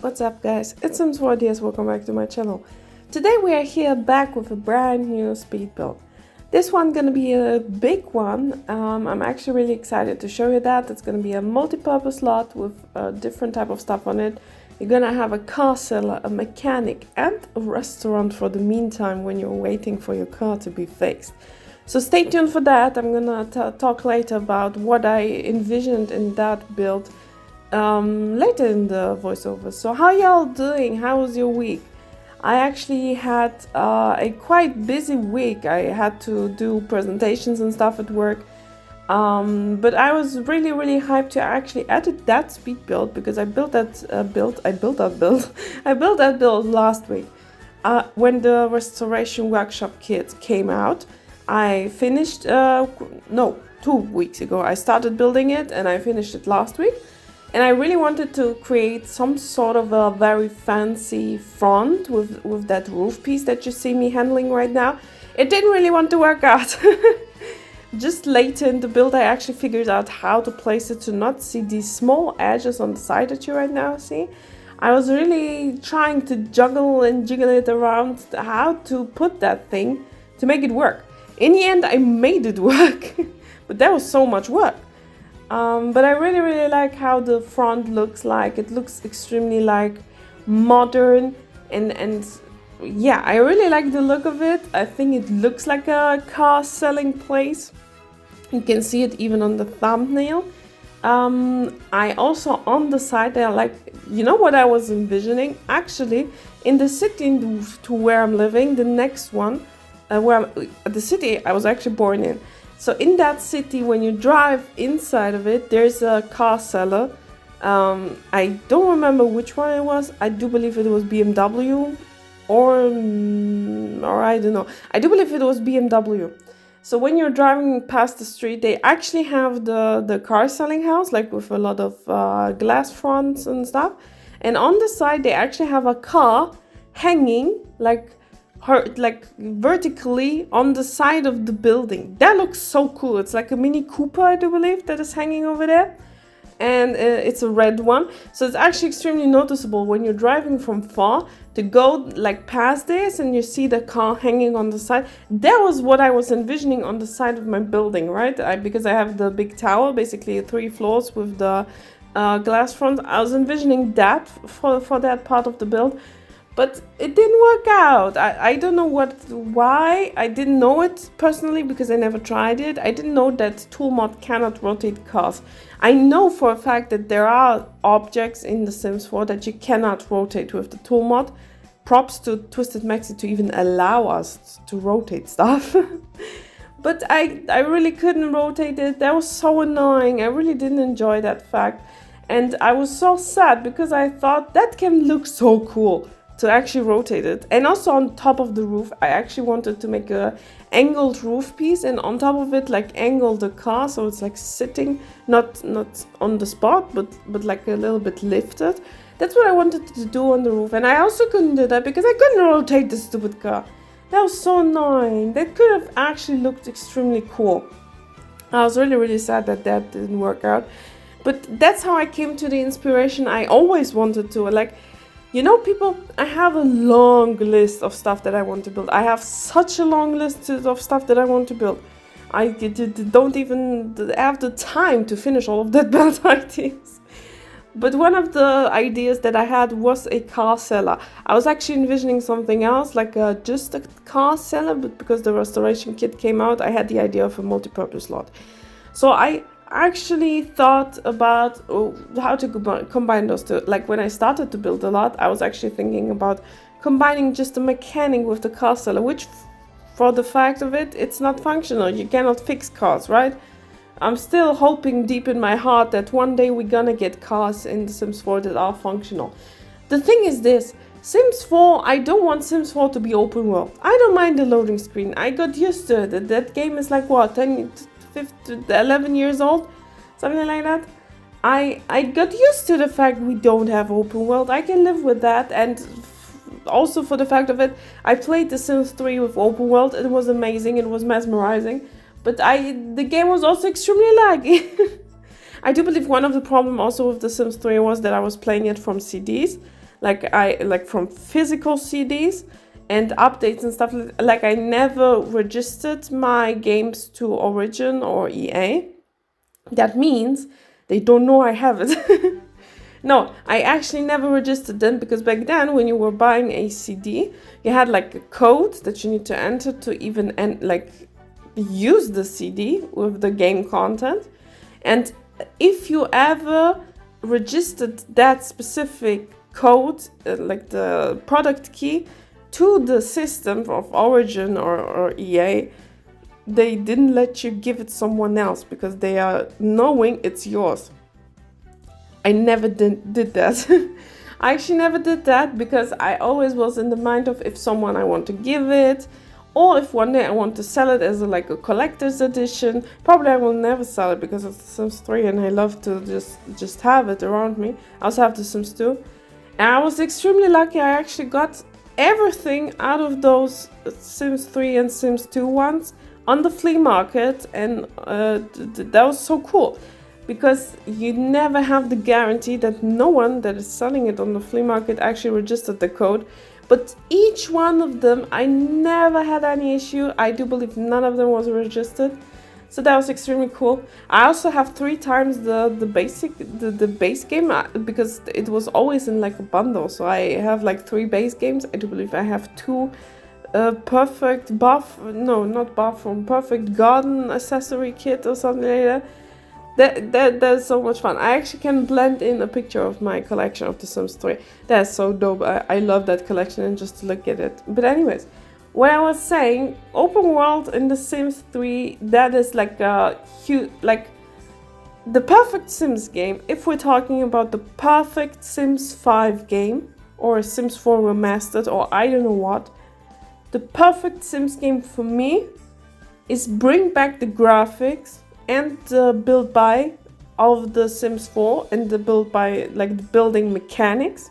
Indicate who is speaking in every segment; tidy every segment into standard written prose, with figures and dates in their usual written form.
Speaker 1: What's up guys, it's Sequoia, welcome back to my channel. Today we are here back with a brand new speed build. This one's gonna be a big one. I'm actually really excited to show you that. It's gonna be a multi-purpose lot with different type of stuff on it. You're gonna have a car seller, a mechanic and a restaurant for the meantime when you're waiting for your car to be fixed. So stay tuned for that. I'm gonna talk later about what I envisioned in that build later in the voiceover. So how y'all doing? How was your week? I actually had a quite busy week. I had to do presentations and stuff at work, but I was really hyped to actually edit that speed build because I built that build last week when the restoration workshop kit came out. I finished 2 weeks ago. I started building it and I finished it last week. And I really wanted to create some sort of a very fancy front with that roof piece that you see me handling right now. It didn't really want to work out. Just later in the build, I actually figured out how to place it to not see these small edges on the side that you right now see. I was really trying to juggle and jiggle it around how to put that thing to make it work. In the end, I made it work, but that was so much work. But I really like how the front looks like. It looks extremely like modern and yeah, I really like the look of it. I think it looks like a car selling place. You can see it even on the thumbnail. I also on the side there, like, you know what I was envisioning? Actually, in the city to where I'm living, the next one, the city I was actually born in. So in that city, when you drive inside of it, there's a car seller. I don't remember which one it was. I do believe it was BMW or I don't know. I do believe it was BMW. So when you're driving past the street, they actually have the car selling house, like with a lot of glass fronts and stuff. And on the side, they actually have a car hanging like vertically on the side of the building. That looks so cool. It's like a Mini Cooper, I do believe, that is hanging over there, and it's a red one. So it's actually extremely noticeable when you're driving from far to go like past this and you see the car hanging on the side. That was what I was envisioning on the side of my building, right? Because I have the big tower, basically 3 floors with the glass front. I was envisioning that for that part of the build. But it didn't work out. I don't know why. I didn't know it personally because I never tried it. I didn't know that tool mod cannot rotate cars. I know for a fact that there are objects in The Sims 4 that you cannot rotate with the tool mod. Props to Twisted Maxi to even allow us to rotate stuff. But I really couldn't rotate it. That was so annoying. I really didn't enjoy that fact. And I was so sad because I thought that can look so cool to actually rotate it. And also on top of the roof, I actually wanted to make a angled roof piece, and on top of it like angle the car so it's like sitting not on the spot but like a little bit lifted. That's what I wanted to do on the roof, and I also couldn't do that because I couldn't rotate this stupid car. That was so annoying. That could have actually looked extremely cool. I was really sad that didn't work out, but that's how I came to the inspiration I always wanted to. Like, you know, people, I have a long list of stuff that I want to build. I have such a long list of stuff that I want to build. I don't even have the time to finish all of that build ideas. But one of the ideas that I had was a car seller. I was actually envisioning something else, like just a car seller, but because the restoration kit came out, I had the idea of a multi-purpose lot. So I actually thought about how to combine those two. Like when I started to build a lot, I was actually thinking about combining just the mechanic with the car seller, which for the fact of it, it's not functional. You cannot fix cars, right? I'm still hoping deep in my heart that one day we're gonna get cars in The Sims 4 that are functional. The thing is this, Sims 4, I don't want Sims 4 to be open world. I don't mind the loading screen. I got used to it. That game is like what, 11 years old, something like that. I got used to the fact we don't have open world. I can live with that, and also for the fact of it, I played The Sims 3 with open world. It was amazing, it was mesmerizing, but the game was also extremely laggy. I do believe one of the problems also with The Sims 3 was that I was playing it from CDs. like from physical CDs and updates and stuff. Like I never registered my games to Origin or EA. That means they don't know I have it. No, I actually never registered them, because back then when you were buying a CD, you had like a code that you need to enter to even use the CD with the game content. And if you ever registered that specific code, like the product key, to the system of Origin or EA, they didn't let you give it someone else because they are knowing it's yours. I never did that. I actually never did that because I always was in the mind of, if someone I want to give it, or if one day I want to sell it as like a collector's edition. Probably I will never sell it because of The Sims 3 and I love to just have it around me. I also have The Sims 2. And I was extremely lucky. I actually got everything out of those Sims 3 and Sims 2 ones on the flea market, and that was so cool. Because you never have the guarantee that no one that is selling it on the flea market actually registered the code. But each one of them, I never had any issue. I do believe none of them was registered. So that was extremely cool. I also have 3 times the base game, because it was always in like a bundle. So I have like 3 base games. I do believe I have 2 perfect perfect garden accessory kit or something like that. That's so much fun. I actually can blend in a picture of my collection of The Sims 3. That's so dope. I love that collection, and just to look at it. But anyways, what I was saying, open world in The Sims 3, that is like a huge, like the perfect Sims game. If we're talking about the perfect Sims 5 game, or a Sims 4 remastered, or I don't know what, the perfect Sims game for me is bring back the graphics and the build by of The Sims 4 and the build by, like the building mechanics,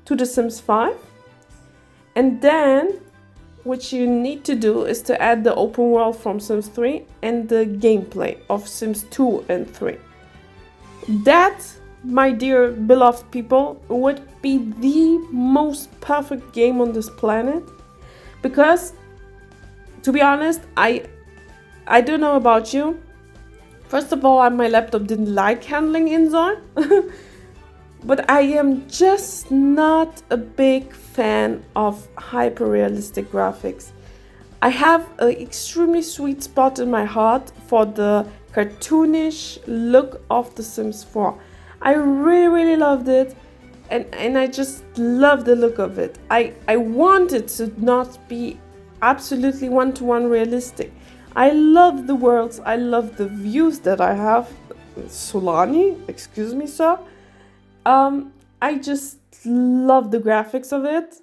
Speaker 1: to The Sims 5. And then what you need to do is to add the open world from Sims 3 and the gameplay of Sims 2 and 3. That, my dear beloved people, would be the most perfect game on this planet. Because, to be honest, I don't know about you. First of all, my laptop didn't like handling InZone. But I am just not a big fan of hyper-realistic graphics. I have an extremely sweet spot in my heart for the cartoonish look of The Sims 4. I really, really loved it. And I just love the look of it. I want it to not be absolutely one-to-one realistic. I love the worlds. I love the views that I have. Solani, excuse me, sir. I just love the graphics of it.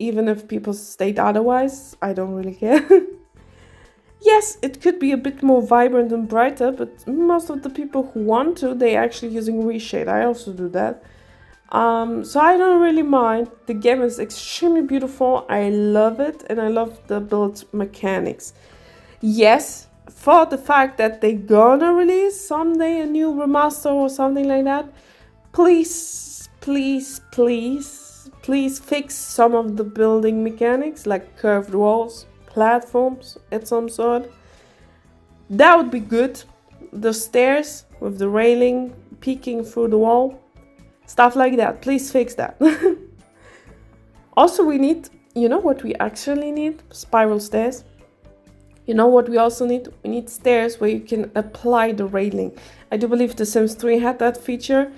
Speaker 1: Even if people state otherwise, I don't really care. Yes, it could be a bit more vibrant and brighter, but most of the people who want to, they're actually using reshade. I also do that. So I don't really mind. The game is extremely beautiful. I love it, and I love the build mechanics. Yes, for the fact that they're gonna release someday a new remaster or something like that, please fix some of the building mechanics, like curved walls, platforms at some sort. That would be good. The stairs with the railing peeking through the wall. Stuff like that. Please fix that. Also, we need, you know what we actually need? Spiral stairs. You know what we also need? We need stairs where you can apply the railing. I do believe The Sims 3 had that feature.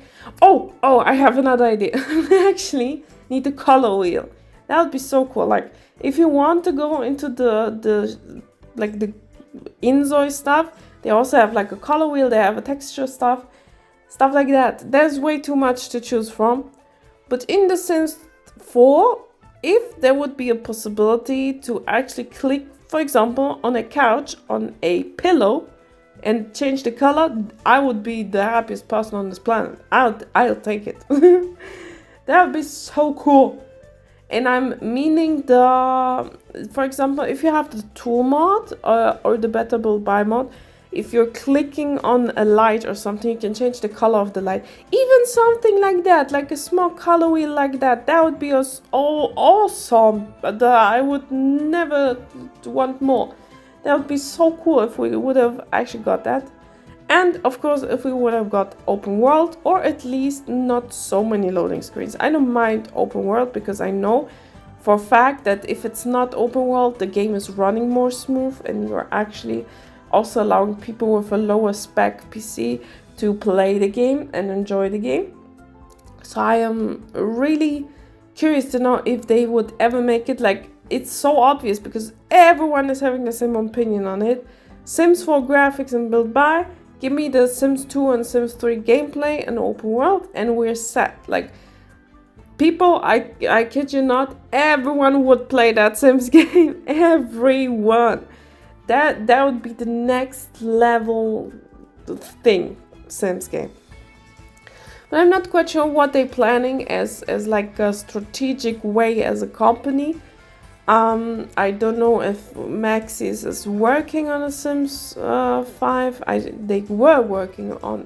Speaker 1: Oh, I have another idea. We actually need a color wheel. That would be so cool. Like, if you want to go into the InZone stuff, they also have like a color wheel. They have a texture stuff like that. There's way too much to choose from. But in The Sims 4, if there would be a possibility to actually click, for example, on a couch, on a pillow, and change the color, I would be the happiest person on this planet. I'll take it. That would be so cool. And I'm meaning for example, if you have the tool mod or the better build by mod, if you're clicking on a light or something, you can change the color of the light. Even something like that, like a small color wheel like that, that would be awesome. But I would never want more. That would be so cool if we would have actually got that. And of course, if we would have got open world, or at least not so many loading screens. I don't mind open world because I know for a fact that if it's not open world, the game is running more smooth, and you're actually also allowing people with a lower spec PC to play the game and enjoy the game. So I am really curious to know if they would ever make it. Like, it's so obvious because everyone is having the same opinion on it. Sims 4 graphics and build by. Give me the Sims 2 and Sims 3 gameplay and open world, and we're set. Like, people, I kid you not, everyone would play that Sims game. Everyone. That would be the next level thing, Sims game. But I'm not quite sure what they're planning as like a strategic way as a company. I don't know if Maxis is working on a Sims 5. They were working on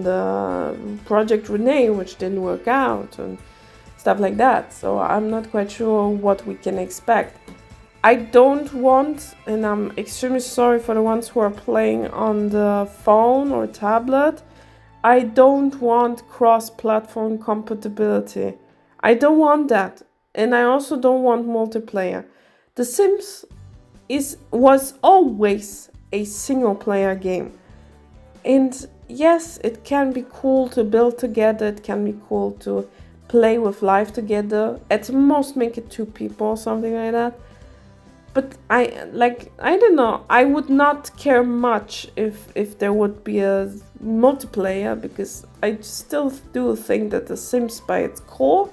Speaker 1: the Project Renee, which didn't work out and stuff like that. So I'm not quite sure what we can expect. I don't want, and I'm extremely sorry for the ones who are playing on the phone or tablet, I don't want cross-platform compatibility. I don't want that. And I also don't want multiplayer. The Sims was always a single player game. And yes, it can be cool to build together, it can be cool to play with life together. At most make it 2 people or something like that. But I don't know, I would not care much if there would be a multiplayer, because I still do think that The Sims by its core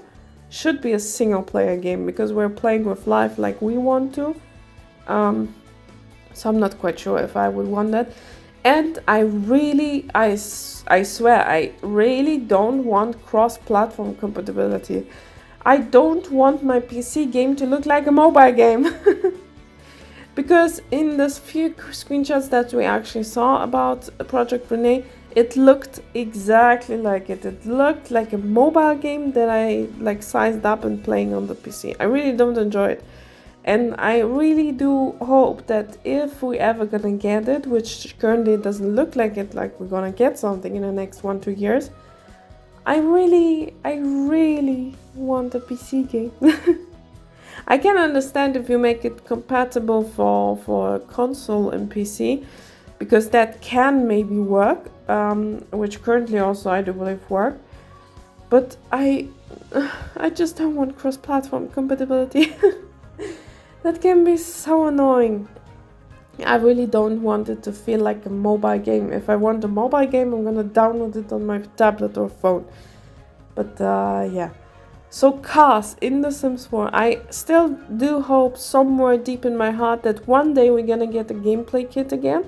Speaker 1: should be a single player game, because we're playing with life like we want to. So I'm not quite sure if I would want that. And I swear, I really don't want cross-platform compatibility. I don't want my PC game to look like a mobile game. Because in the few screenshots that we actually saw about Project Renee, it looked exactly like it. It looked like a mobile game that I like sized up and playing on the PC. I really don't enjoy it. And I really do hope that if we ever gonna get it, which currently doesn't look like it, like we're gonna get something in the next 1-2 years, I really want a PC game. I can understand if you make it compatible for console and PC, because that can maybe work, which currently also I do believe work. But I just don't want cross-platform compatibility. That can be so annoying. I really don't want it to feel like a mobile game. If I want a mobile game, I'm gonna download it on my tablet or phone. But yeah. So cars in The Sims 4, I still do hope somewhere deep in my heart that one day we're gonna get a gameplay kit again,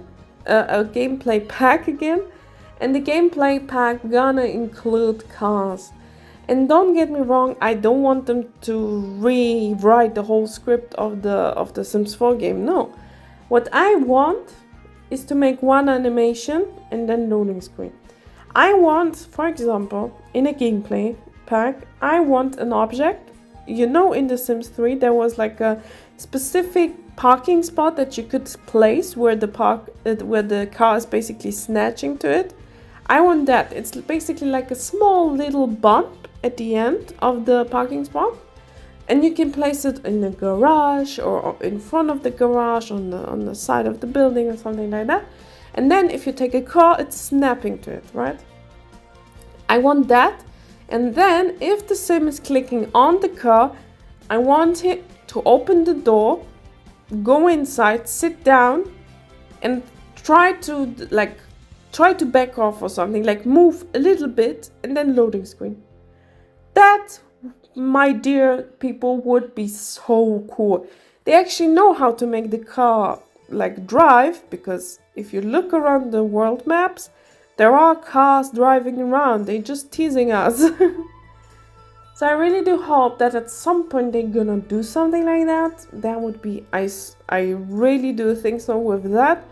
Speaker 1: a gameplay pack again, and the gameplay pack gonna include cars. And don't get me wrong, I don't want them to rewrite the whole script of the Sims 4 game. No, what I want is to make one animation and then loading screen. I want, for example, in a gameplay pack, I want an object. You know, in The Sims 3 there was like a specific parking spot that you could place where the car is basically snatching to it. I want that. It's basically like a small little bump at the end of the parking spot, and you can place it in the garage or in front of the garage, on the side of the building or something like that. And then if you take a car, it's snapping to it, right? I want that. And then if the sim is clicking on the car, I want it to open the door, go inside, sit down, and try to back off or something, like move a little bit, and then loading screen. That, my dear people, would be so cool. They actually know how to make the car like drive, because if you look around the world maps, there are cars driving around. They're just teasing us. So I really do hope that at some point they're gonna do something like that. That would be, I really do think so. With that,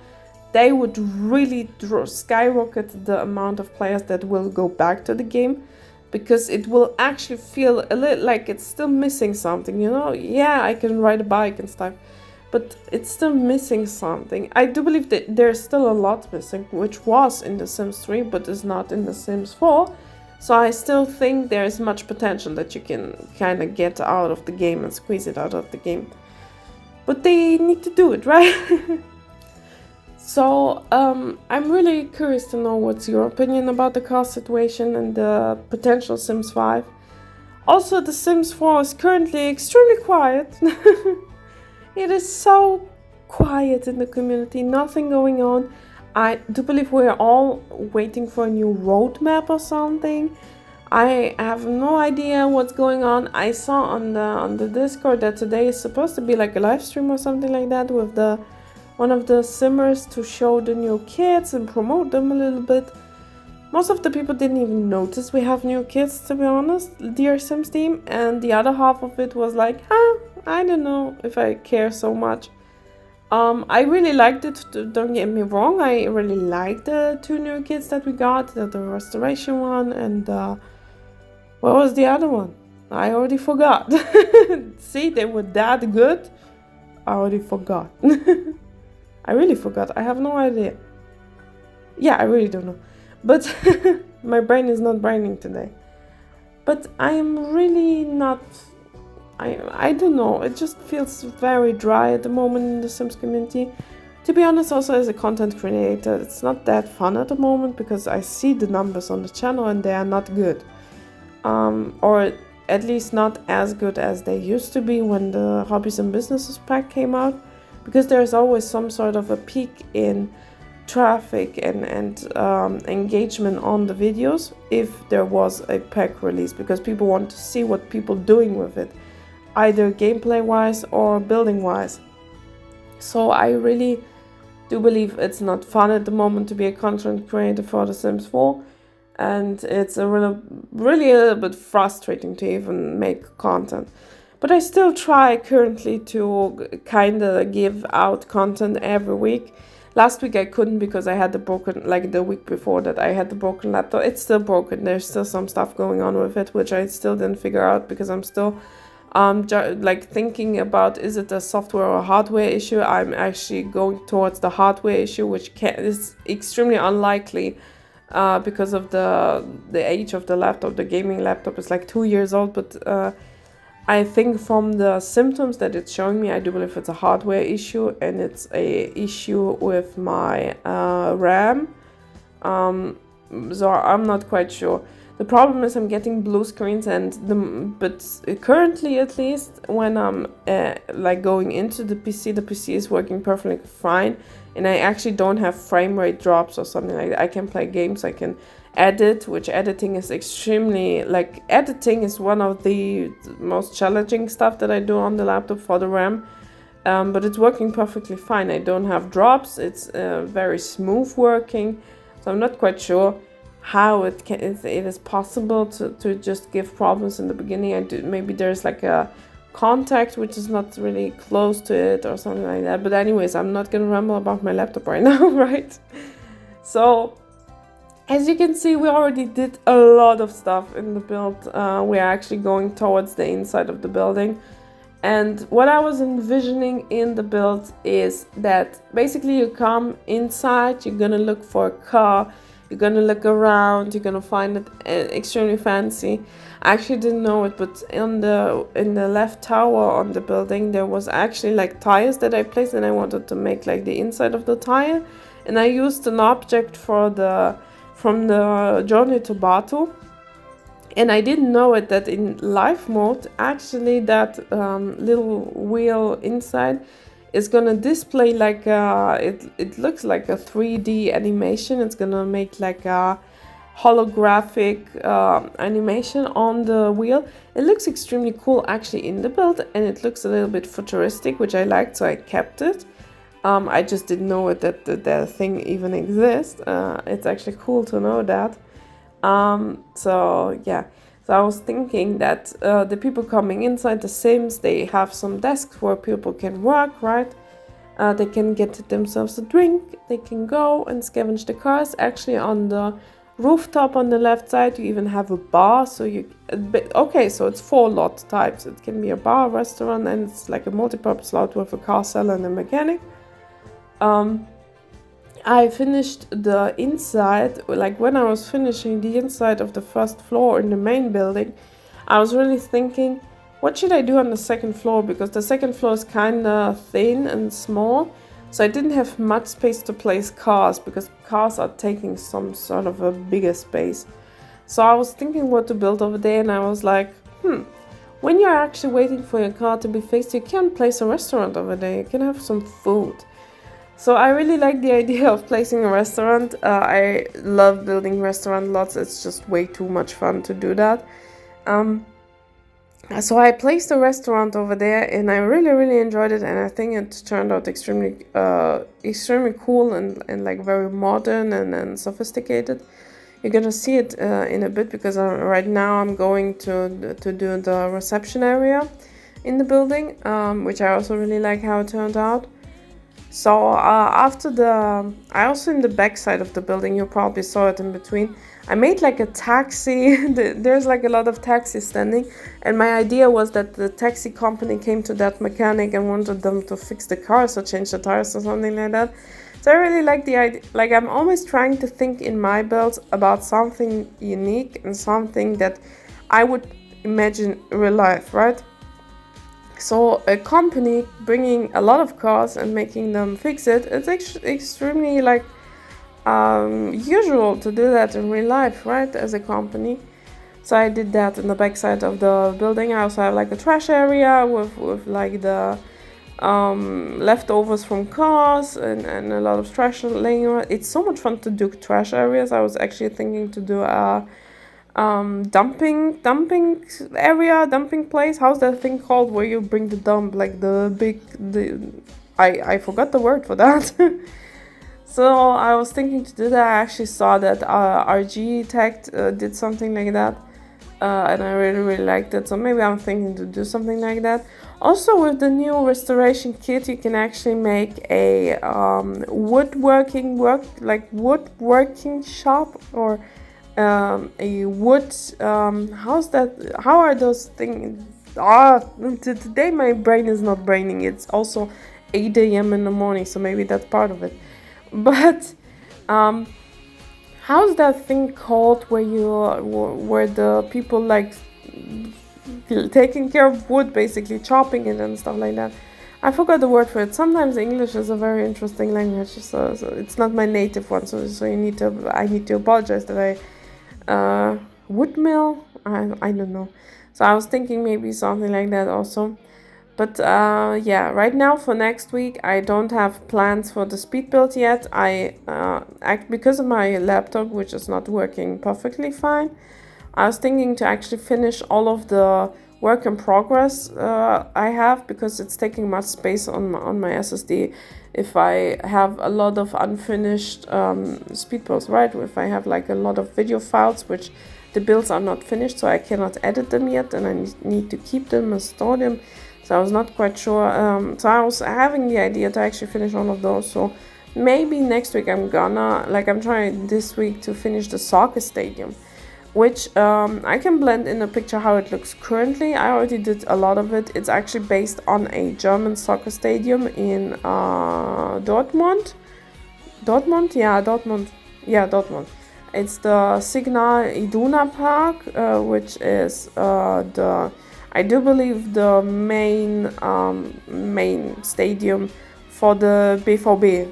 Speaker 1: they would really skyrocket the amount of players that will go back to the game, because it will actually feel a little like it's still missing something, you know? Yeah, I can ride a bike and stuff, but it's still missing something. I do believe that there's still a lot missing, which was in The Sims 3, but is not in The Sims 4. So I still think there's much potential that you can kind of get out of the game and squeeze it out of the game. But they need to do it, right? So I'm really curious to know what's your opinion about the cost situation and the potential Sims 5. Also, The Sims 4 is currently extremely quiet. It is so quiet in the community, nothing going on. I do believe we're all waiting for a new roadmap or something. I have no idea what's going on. I saw on the Discord that today is supposed to be like a live stream or something like that with one of the simmers to show the new kids and promote them a little bit. Most of the people didn't even notice we have new kids, to be honest, Dear Sims team, and the other half of it was like, I don't know if I care so much. I really liked it, don't get me wrong, I really liked the 2 new kids that we got, the Restoration one and what was the other one? I already forgot. See, they were that good, I already forgot. I really forgot, I have no idea. Yeah, I really don't know. But my brain is not braining today. But I am really not... I don't know, it just feels very dry at the moment in the Sims community. To be honest, also as a content creator, it's not that fun at the moment because I see the numbers on the channel and they are not good. Or at least not as good as they used to be when the Hobbies and Businesses pack came out. Because there's always some sort of a peak in traffic and engagement on the videos if there was a pack release. Because people want to see what people are doing with it, either gameplay wise or building wise. So I really do believe it's not fun at the moment to be a content creator for The Sims 4, and it's really a little bit frustrating to even make content. But I still try currently to kind of give out content every week. Last week I couldn't because I had the broken, like the week before that I had the broken laptop. It's still broken, there's still some stuff going on with it which I still didn't figure out because I'm still like thinking about, is it a software or hardware issue? I'm actually going towards the hardware issue, which is extremely unlikely because of the age of the laptop. The gaming laptop is like 2 years old, but I think from the symptoms that it's showing me, I do believe it's a hardware issue and it's a issue with my RAM. So I'm not quite sure. The problem is I'm getting blue screens but currently, at least, when I'm like going into the PC is working perfectly fine, and I actually don't have frame rate drops or something like that. I can play games, I can edit, which editing is extremely, like, editing is one of the most challenging stuff that I do on the laptop for the RAM, but it's working perfectly fine. I don't have drops, it's very smooth working, so I'm not quite sure how it is possible to just give problems in the beginning. Maybe there's like a contact which is not really close to it or something like that. But anyways, I'm not gonna ramble about my laptop right now, right? So as you can see, we already did a lot of stuff in the build. We are actually going towards the inside of the building, and what I was envisioning in the build is that basically you come inside, you're gonna look for a car, you're gonna look around, you're gonna find it extremely fancy. I actually didn't know it, but in the left tower on the building there was actually like tires that I placed, and I wanted to make like the inside of the tire, and I used an object from the Journey to Batu, and I didn't know it that in live mode actually that little wheel inside is gonna display like it looks like a 3D animation. It's gonna make like a holographic animation on the wheel. It looks extremely cool actually in the build, and it looks a little bit futuristic, which I liked, so I kept it. I just didn't know it that the thing even exists. It's actually cool to know that. So yeah, so So I was thinking that the people coming inside the Sims, they have some desks where people can work, right? They can get themselves a drink, they can go and scavenge the cars. Actually, on the rooftop on the left side, you even have a bar. So okay, so it's 4 lot types. It can be a bar, restaurant, and it's like a multi-purpose lot with a car seller and a mechanic. I finished the inside, like when I was finishing the inside of the first floor in the main building, I was really thinking, what should I do on the second floor? Because the second floor is kind of thin and small, so I didn't have much space to place cars, because cars are taking some sort of a bigger space. So I was thinking what to build over there, and I was like, when you're actually waiting for your car to be fixed, you can place a restaurant over there, you can have some food. So I really like the idea of placing a restaurant. I love building restaurant lots. It's just way too much fun to do that. So I placed a restaurant over there, and I really enjoyed it, and I think it turned out extremely cool and like very modern and sophisticated. You're gonna see it in a bit, because right now I'm going to do the reception area in the building, which I also really like how it turned out. So I also in the back side of the building, you probably saw it in between, I made like a taxi. There's like a lot of taxis standing, and my idea was that the taxi company came to that mechanic and wanted them to fix the cars or change the tires or something like that. So I really like the idea. Like, I'm always trying to think in my builds about something unique and something that I would imagine real life, right? So a company bringing a lot of cars and making them fix it, it's extremely like usual to do that in real life, right, as a company. So I did that in the backside of the building. I also have like a trash area with like the leftovers from cars and a lot of trash laying around. It's so much fun to do trash areas. I was actually thinking to do a dumping area, dumping place. How's that thing called where you bring the dump, like I forgot the word for that. So I was thinking to do that. I actually saw that RG Tech did something like that, and I really liked it, so maybe I'm thinking to do something like that. Also, with the new restoration kit, you can actually make a woodworking shop, or a wood, how are those things? Today my brain is not braining. It's also 8 a.m. in the morning, so maybe that's part of it. But how's that thing called where the people like taking care of wood, basically chopping it and stuff like that? I forgot the word for it. Sometimes English is a very interesting language, so it's not my native one, so I need to apologize that wood mill, I don't know. So I was thinking maybe something like that also. But yeah, right now for next week, I don't have plans for the speed build yet. Because of my laptop, which is not working perfectly fine, I was thinking to actually finish all of the work in progress I have, because it's taking much space on my SSD. If I have a lot of unfinished speed builds, right? If I have like a lot of video files, which the builds are not finished, so I cannot edit them yet, and I need to keep them and store them. So I was not quite sure. So I was having the idea to actually finish all of those. So maybe next week I'm trying this week to finish the soccer stadium, which I can blend in a picture how it looks currently. I already did a lot of it. It's actually based on a German soccer stadium in Dortmund. Dortmund. It's the Signal Iduna Park, which is I do believe the main stadium for the BVB.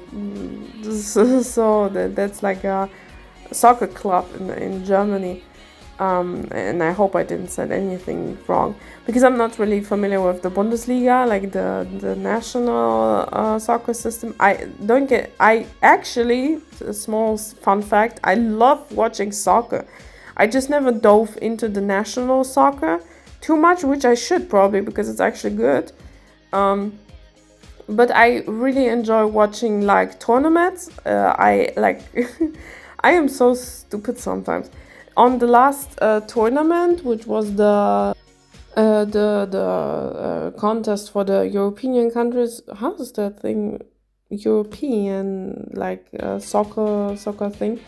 Speaker 1: So that's like a soccer club in Germany. And I hope I didn't say anything wrong, because I'm not really familiar with the Bundesliga, like the national soccer system. I actually, a small fun fact, I love watching soccer. I just never dove into the national soccer too much, which I should probably, because it's actually good. But I really enjoy watching like tournaments. I like I am so stupid sometimes. on the last tournament, which was the contest for the European countries. How is that thing? European, like soccer thing.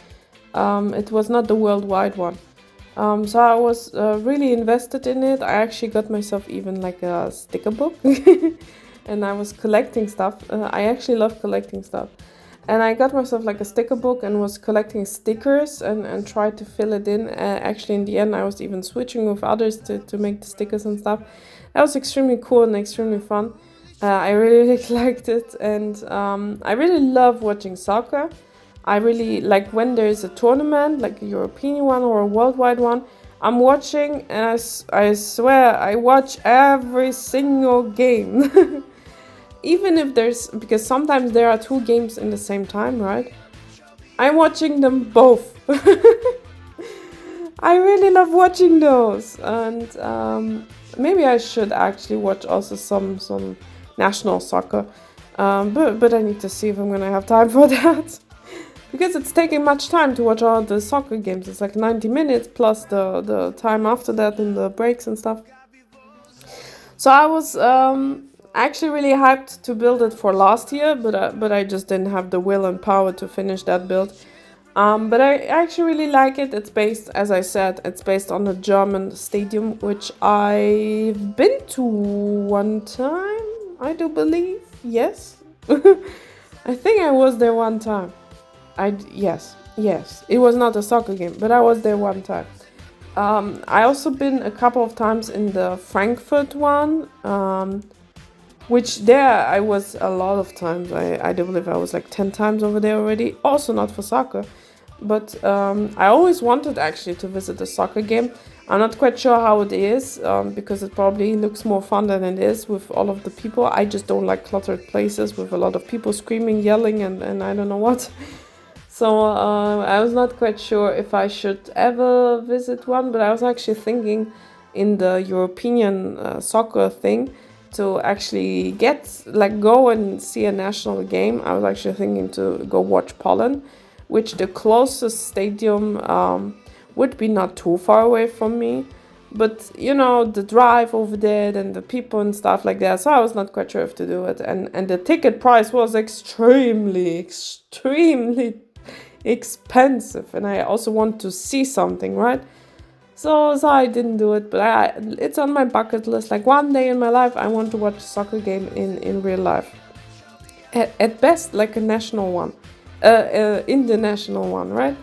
Speaker 1: It was not the worldwide one. So I was really invested in it. I actually got myself even like a sticker book, and I was collecting stuff. I actually love collecting stuff. And I got myself like a sticker book and was collecting stickers and tried to fill it in. Actually, in the end, I was even switching with others to make the stickers and stuff. That was extremely cool and extremely fun. I really liked it, and I really love watching soccer. I really like when there's a tournament, like a European one or a worldwide one. I'm watching, and I swear I watch every single game. Even if because sometimes there are two games in the same time, right? I'm watching them both. I really love watching those, and maybe I should actually watch also some national soccer, but I need to see if I'm gonna have time for that. Because it's taking much time to watch all the soccer games. It's like 90 minutes plus the time after that and the breaks and stuff. So I was actually really hyped to build it for last year, but I just didn't have the will and power to finish that build. But I actually really like it. It's based, as I said, it's based on a German stadium, which I've been to one time, I do believe. Yes. I think I was there one time. Yes, it was not a soccer game, but I was there one time. I also been a couple of times in the Frankfurt one, which there I was a lot of times. I do believe I was like 10 times over there already, also not for soccer. But I always wanted actually to visit a soccer game. I'm not quite sure how it is, because it probably looks more fun than it is with all of the people. I just don't like cluttered places with a lot of people screaming, yelling, and I don't know what. So I was not quite sure if I should ever visit one, but I was actually thinking in the European soccer thing to actually go and see a national game. I was actually thinking to go watch Poland, which the closest stadium would be not too far away from me. But, you know, the drive over there and the people and stuff like that. So I was not quite sure if to do it. And the ticket price was extremely expensive, and I also want to see something, right? So I didn't do it, but it's on my bucket list. Like one day in my life, I want to watch a soccer game in real life. At best, like a national one, international one, right?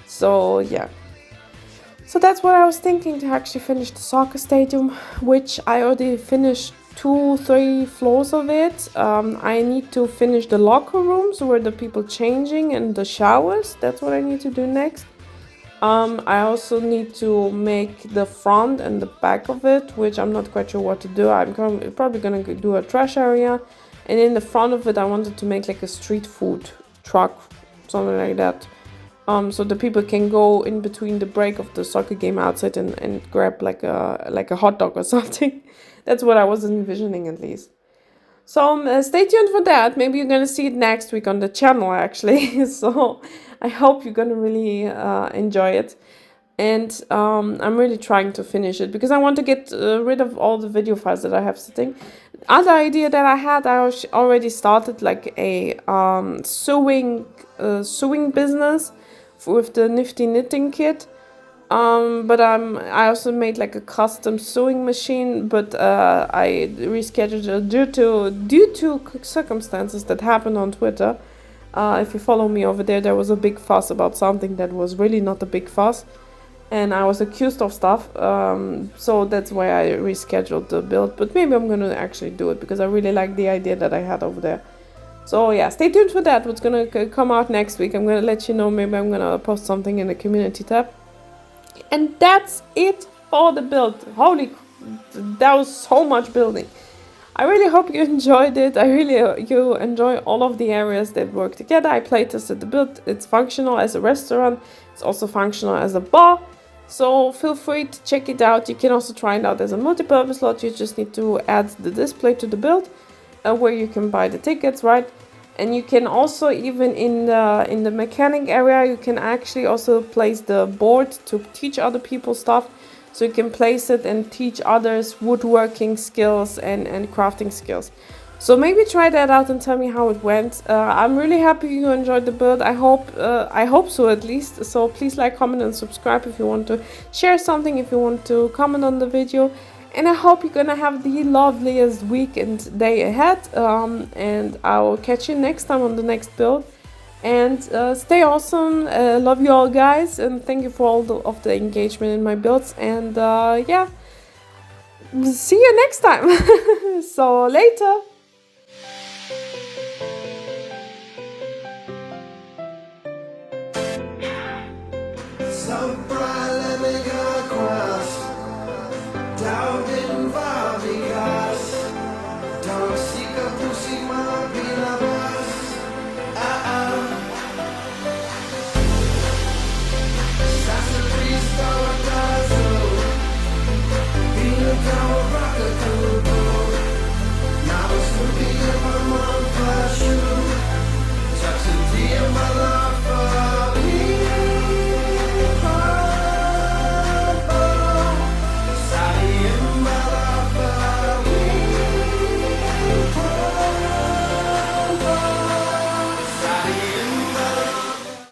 Speaker 1: So yeah. So that's what I was thinking, to actually finish the soccer stadium, which I already finished 2-3 floors of it. I need to finish the locker rooms where the people changing and the showers. That's what I need to do next. I also need to make the front and the back of it, which I'm not quite sure what to do. I'm probably gonna do a trash area, and in the front of it I wanted to make like a street food truck, something like that. So the people can go in between the break of the soccer game outside and grab like a hot dog or something. That's what I was envisioning, at least. So stay tuned for that. Maybe you're gonna see it next week on the channel, actually. So I hope you're gonna really enjoy it. And I'm really trying to finish it because I want to get rid of all the video files that I have sitting. Other idea that I had, I already started like a sewing business with the nifty knitting kit. But I also made like a custom sewing machine, but I rescheduled it due to circumstances that happened on Twitter. If you follow me over there was a big fuss about something that was really not a big fuss, and I was accused of stuff. So that's why I rescheduled the build. But maybe I'm gonna actually do it because I really like the idea that I had over there. So yeah, stay tuned for that. What's gonna come out next week? I'm gonna let you know. Maybe I'm gonna post something in the community tab. And that's it for the build. Holy, that was so much building. I really hope you enjoyed it. I really you enjoy all of the areas that work together. I playtested the build. It's functional as a restaurant. It's also functional as a bar. So feel free to check it out. You can also try it out as a multi-purpose lot. You just need to add the display to the build, where you can buy the tickets, right? And you can also, even in the mechanic area, you can actually also place the board to teach other people stuff. So you can place it and teach others woodworking skills and crafting skills. So maybe try that out and tell me how it went. I'm really happy you enjoyed the build. I hope so, at least. So please like, comment and subscribe if you want to share something, if you want to comment on the video. And I hope you're gonna have the loveliest week and day ahead. And I will catch you next time on the next build. And stay awesome. Love you all, guys, and thank you for all of the engagement in my builds. And yeah, see you next time. So later.
Speaker 2: So bright, let me go across. Down in Vargas. Don't seek a pussy, my peanut boss. Sassy priest or a dazzle. Being a rocker,